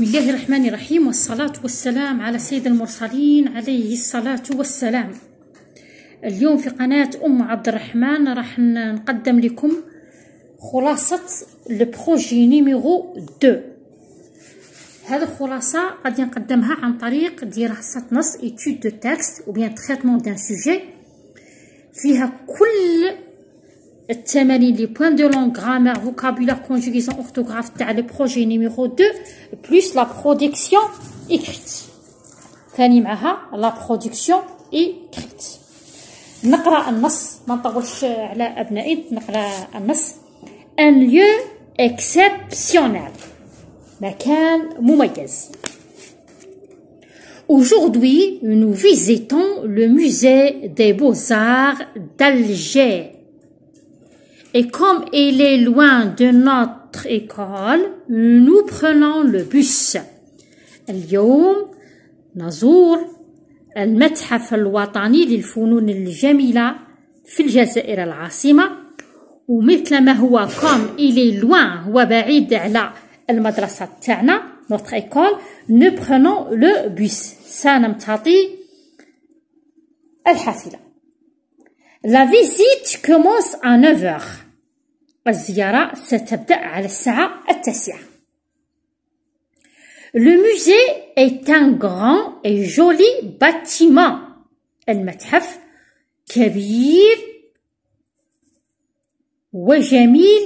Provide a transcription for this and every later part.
بسم الله الرحمن الرحيم، والصلاة والسلام على سيد المرسلين عليه الصلاة والسلام. اليوم في قناة أم عبد الرحمن راح نقدم لكم خلاصة البروجي نيميرو 2. هذه الخلاصة غادي نقدمها عن طريق دراسة نص étude de texte ou bien traitement d'un sujet، فيها كل التمارين لي بوين دو لونغ غرامير فوكابولار كونجوغيزون اورثوغراف تاع لو بروجي نيميرو 2 بلس لا برودكسيون ايكريت. ثاني معها لا برودكسيون ايكريت. نقرا النص ما نطولش على ابنائي، نقرا النص. ان ليو اكسبسيونيل، مكان مميز. Aujourd'hui, nous visitons le musée des Beaux-Arts d'Alger. Et comme il est loin de notre école, nous prenons le bus. اليوم نزور المتحف الوطني للفنون الجميلة في الجزائر العاصمة، ومثل ما هو comme il est loin، هو بعيد على المدرسة تاعنا notre école، nous prenons le bus، سنمتطي الحافلة. La visite commence à 9h. الزيارة ستبدأ على الساعة 9. Le musée est un grand et joli bâtiment. المتحف كبير وجميل.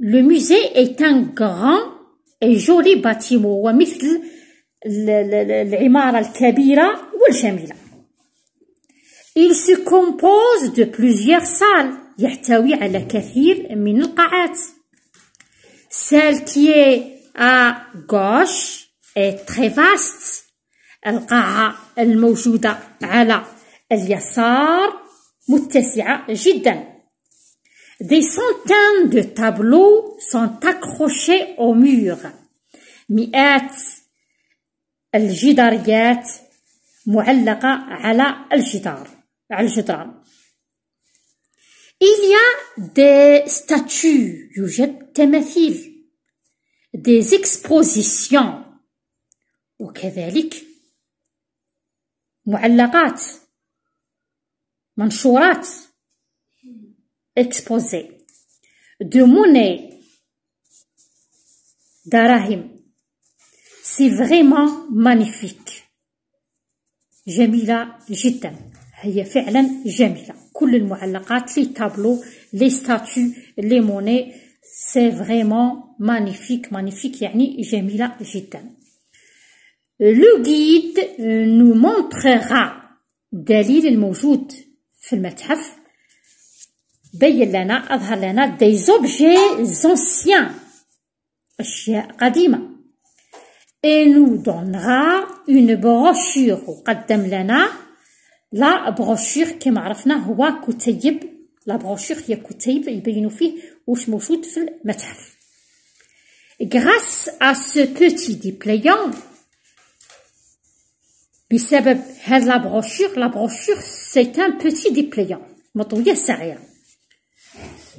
Le musée est un grand et joli bâtiment، ومثل العمارة الكبيرة والجميلة. Il se compose de plusieurs salles، يحتوي على كثير من القاعات. Celle qui est à gauche est très vaste، القاعة الموجودة على اليسار متسعة جدا. Des centaines de tableaux sont accrochés au mur، مئات الجداريات معلقة على الجدران. Il y a des statues، يوجد تماثيل. des expositions، وكذلك معلقات منشورات exposé. de monnaie، دراهم. c'est vraiment magnifique، جميلة جدا، هي فعلا جميلة. كل المعلقات، لي تابلو، لي ستاتو، لي موني، سي فريمون مانيفيك. مانيفيك يعني جميلة جدا. لو غيد نو مونتريغا، الدليل الموجود في المتحف بين لنا، أظهر لنا دي زوبجي زونسيان، أشياء قديمة. et nous donnera une brochure، وقدم لنا لا بروشور كما عرفنا هو كتيب. لا بروشور هي كتيب يبينوا فيه واش موجود في المتحف. grâce à ce petit dépliant، بسبب هذا لا بروشور c'est un petit dépliant، مطوية صغيرة.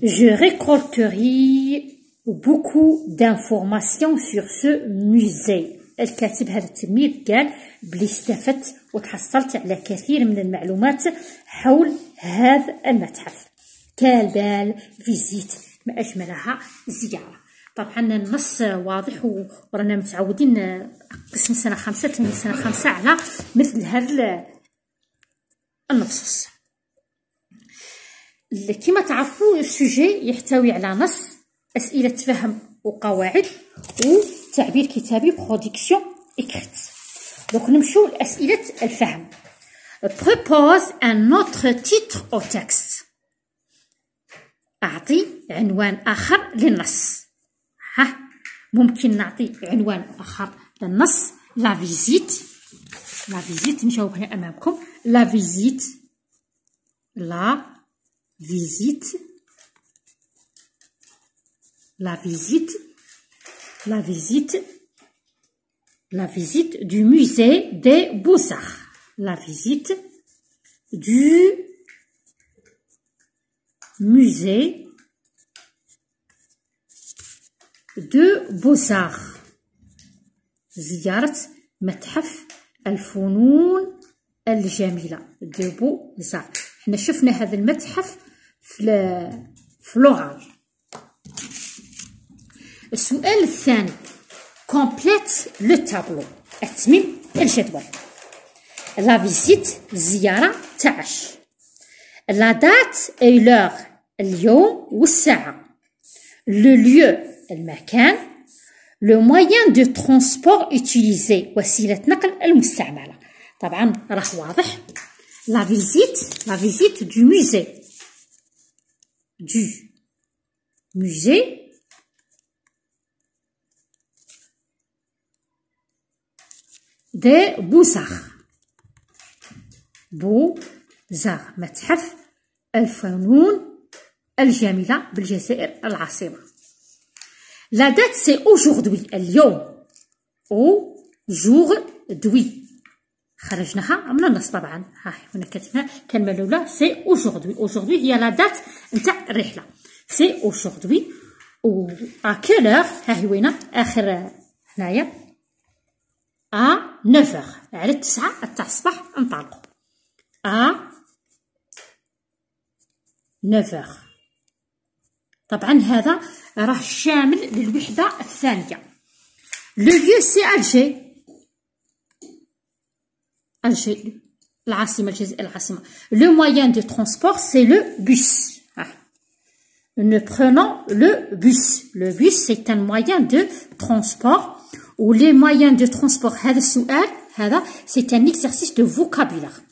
je récolterai beaucoup d'informations sur ce musée. الكاتب هذا التلميذ قال بلي استفدت وتحصلت على كثير من المعلومات حول هذا المتحف. كال بال فيزيت، ما أجملها زيارة. طبعا النص واضح، ورانا متعودين قسم سنة 5 تلميذ سنة 5 على مثل هذا النصوص. كما تعرفوا السوجي يحتوي على نص، أسئلة فهم وقواعد، وتعبير كتابي برودكسيون إكريت. دونك نمشيو لأسئلة الفهم. propose un autre titre au texte، أعطي عنوان آخر للنص. ممكن نعطي عنوان آخر للنص. لا فيزيت نجاوب هنا أمامكم. لا فيزيت du musée des Beaux-Arts. La visite du musée de Beaux-Arts. زيارة متحف الفنون الجميلة دو بوزار. حنا شفنا هذا المتحف في لوغال. السؤال الثاني كومبليت لو تابلو، أتمم الجدول. لا فيزيت الزيارة تعش. لا دات اي لوغ اليوم والساعة. لو ليو المكان. لو موين دو ترونسبور اوتيليزي وسيلة نقل المستعملة. طبعا راه واضح. لا فيزيت دو موزي. دي بوزار. بوزار متحف الفنون الجميلة بالجزائر العاصمة. لا دات سي اوجوردوي اليوم. اوجوردوي خرجناها من النص طبعا. ها هنا كاتبها الكلمة الأولى سي اوجوردوي هي لا دات نتاع الرحلة. سي اوجوردوي و ا كيلور ها هي وينه آخر هنايا ا 9 على 9 تاع الصباح نطلقوا. ا 9 طبعا هذا راه شامل للوحدة الثانية. لو ليو سي ألجي. ألجي العاصمة الجزائر العاصمة. لو موين دو ترونسبور سي لو بوس. Nous prenons le bus. Le bus c'est un moyen de transport. Ou les moyens de transport هذا السؤال هذا c'est un exercice de vocabulaire.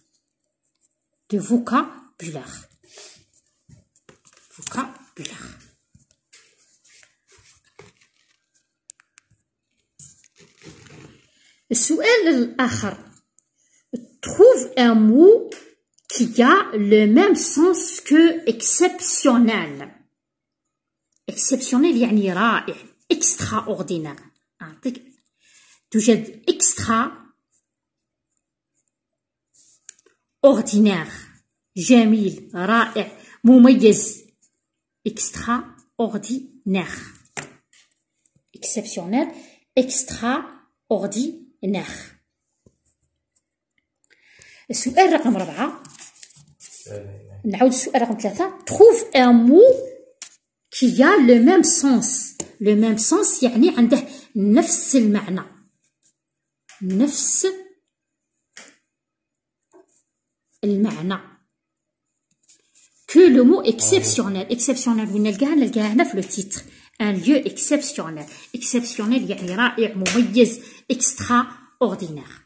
De vocabulaire. السؤال الآخر trouve un mot qui a le même sens que exceptionnel. exceptionnel يعني رائع. extraordinaire. أعطيك توجد extra ordinaire جميل رائع مميز. extraordinaire. exceptionnel extraordinaire. السؤال رقم 4 نعود السؤال رقم 3 trouve un mot qui a le même sens. le même sens يعني عنده نفس المعنى. نفس المعنى que le mot exceptionnel. exceptionnel وين نلقاها هنا في لو تيتر. un lieu exceptionnel. exceptionnel يعني رائع مميز. extraordinaire.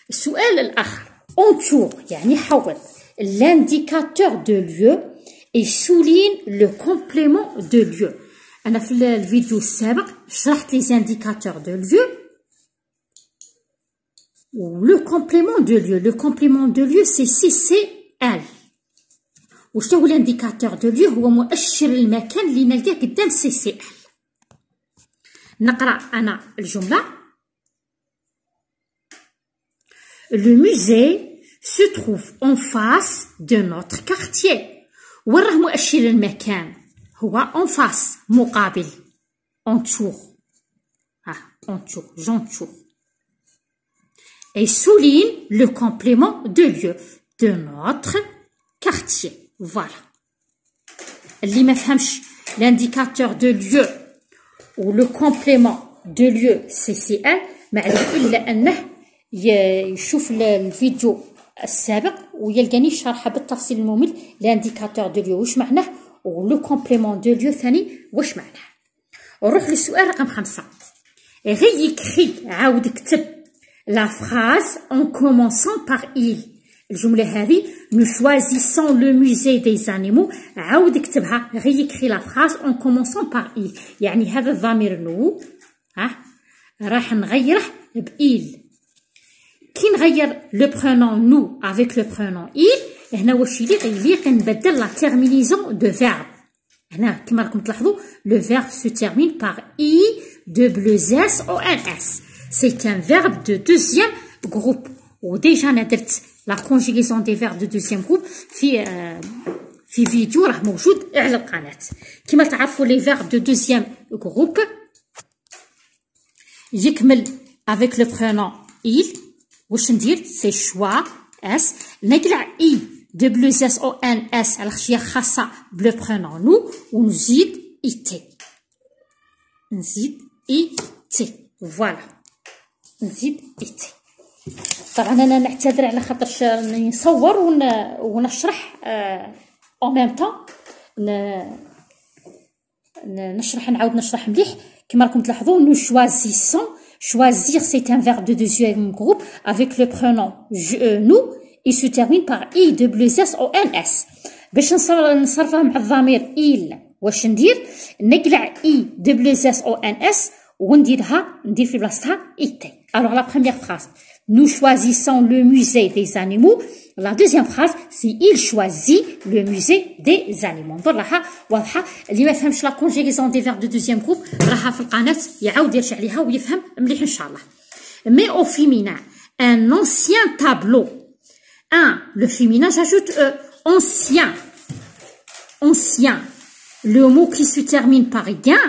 السؤال الآخر entoure يعني حول. l'indicateur de lieu et souligne le complément de lieu. أنا في الفيديو السابق شرحت les indicateurs de lieu و le complément de lieu. le complément de lieu c'est CCL. وش هو الانديكاتور دو ليو؟ هو مؤشر المكان اللي نلقاه قدام CCL. نقرأ أنا الجملة. Le musée se trouve en face de notre quartier. وين راه مؤشر المكان؟ هو en face مقابل. entoure. entoure. j'entoure. Et souligne le complément de lieu de notre quartier. Voilà. اللي ما فهمش l'indicateur de lieu و le complément de lieu CCL ما عليه إلا أنه يشوف الفيديو السابق ويلقاني شرحه بالتفصيل الممل. لانديكاتور دو ليو واش معناه و لو كومبليمون دو ليو ثاني واش معناه. نروح للسؤال رقم 5. غي كري عاود كتب لا فراز ان كومونسون باغ إل. الجملة هذه نو شوازيسون لو موزي دي زانيمو. عاود كتبها غي كري لا فراز ان كومونسون باغ إل. يعني هذا الضمير نو راح نغيره بإل. كي نغير لو برونون نو افيك لو برونون إل هنا واش يليق نبدل لا تيرمينيزون دو فيرب. هنا كما راكم تلاحظوا لو فيرب سو تيرمين باغ إي دبل اس أو ان اس. سي ان فيرب دو دوزيام غروب. وديجا انا درت لا كونجيغيزون دي فيرب دو دوزيام غروب في فيديو راه موجود على القناة. كما تعرفوا لي فيرب دو دوزيام غروب يكمل avec le prénom il واش ندير سي شوا اس نقلع اي دبليو اس او ان اس على خاطر هي خاصه بلو برونون نو ونزيد اي تي نزيد اي تي فوالا نزيد اي تي. طبعا انا نعتذر على خاطرش نصور ونشرح اون ميم طون نشرح نعاود نشرح مليح. كما راكم تلاحظوا نو شوازيسون choisir c'est un verbe de deuxième groupe avec le pronom nous il se termine par i w s o n s. باش نصرفها مع الضمير il واش ندير نقلع i w s o n s ندير في بلاصتها اي تي. alors la première phrase nous choisissons le musée des animaux. La deuxième phrase c'est il choisit le musée des animaux. نظن راها واضحه. اللي ما فهمش لا كونجيغيزون دي فيرب دو دوزيام جروب راها في القناه يعاود يرجع ليها ويفهم مليح ان شاء الله. mais au féminin un ancien tableau le féminin j'ajoute ancien le mot qui se termine par gain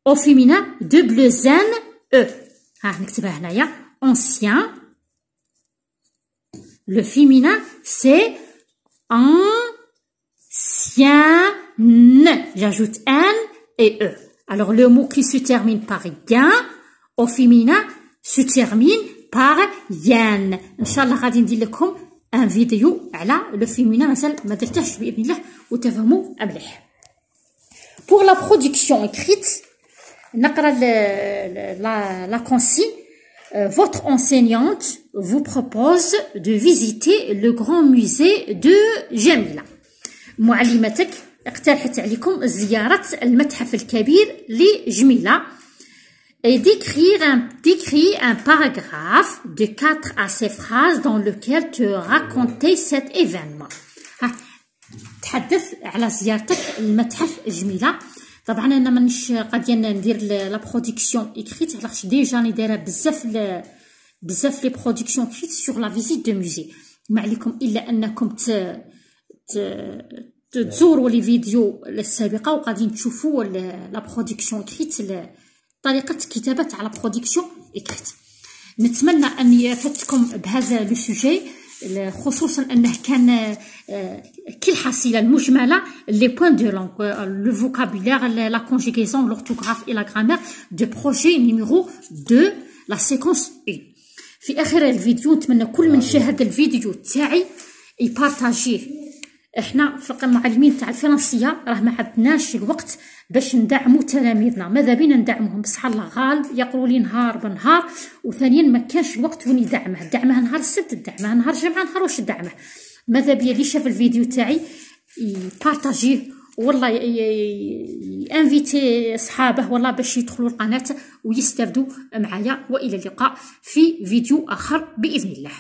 au féminin double n e نكتبها هنايا ancien. Le féminin c'est ancien. J'ajoute n et e. Alors le mot qui se termine par gain au féminin se termine par yen. Inch'Allah غادي ندير لكم ان فيديو على لو féminin مازال ما درتهش باذن الله وتفهموا مليح. Pour la production écrite نقرا la consigne. Votre enseignante vous propose de visiter le grand musée de Jamila. معلمتك اقترحت عليكم زيارة المتحف الكبير لجميلة. Et d'écrire un paragraphe de 4 à 6 phrases dans lequel tu racontais cet événement. تحدث على زيارتك المتحف جميلة. طبعا انا مانيش غاديه ندير لا برودكسيون اكريت على خاطر ديجا راني دايره بزاف لي برودكسيون اكريت سور لا فيزيت دو موزي. ما عليكم الا انكم تزوروا لي فيديو السابقه وغادي تشوفوا لا برودكسيون اكريت طريقه كتابه على برودكسيون اكريت. نتمنى ان فاتكم بهذا لو سوجي خصوصا انه كان كي الحصيله المجمله لي بوين دو لونغ لو فوكابولير لا كونجيغيزون لورتوغراف اي لا غرامير دو بروجي نيميرو 2 لا سيكونس 1. في اخر الفيديو نتمنى كل من شاهد الفيديو تاعي يبارطاجيه. احنا في المعلمين تاع الفرنسيه راه ما عندناش الوقت باش ندعموا تلاميذنا. ماذا بينا ندعموهم بصح الله غالب يقولوا لي نهار بنهار وثانيا ما كانش الوقت وين دعمه نهار السبت دعمه نهار الجمعه نهار واش دعمه. ماذا بيا اللي شاف الفيديو تاعي يبارطاجيه والله انفيتي صحابه والله باش يدخلوا القناه ويستافدوا معايا. والى اللقاء في فيديو اخر باذن الله.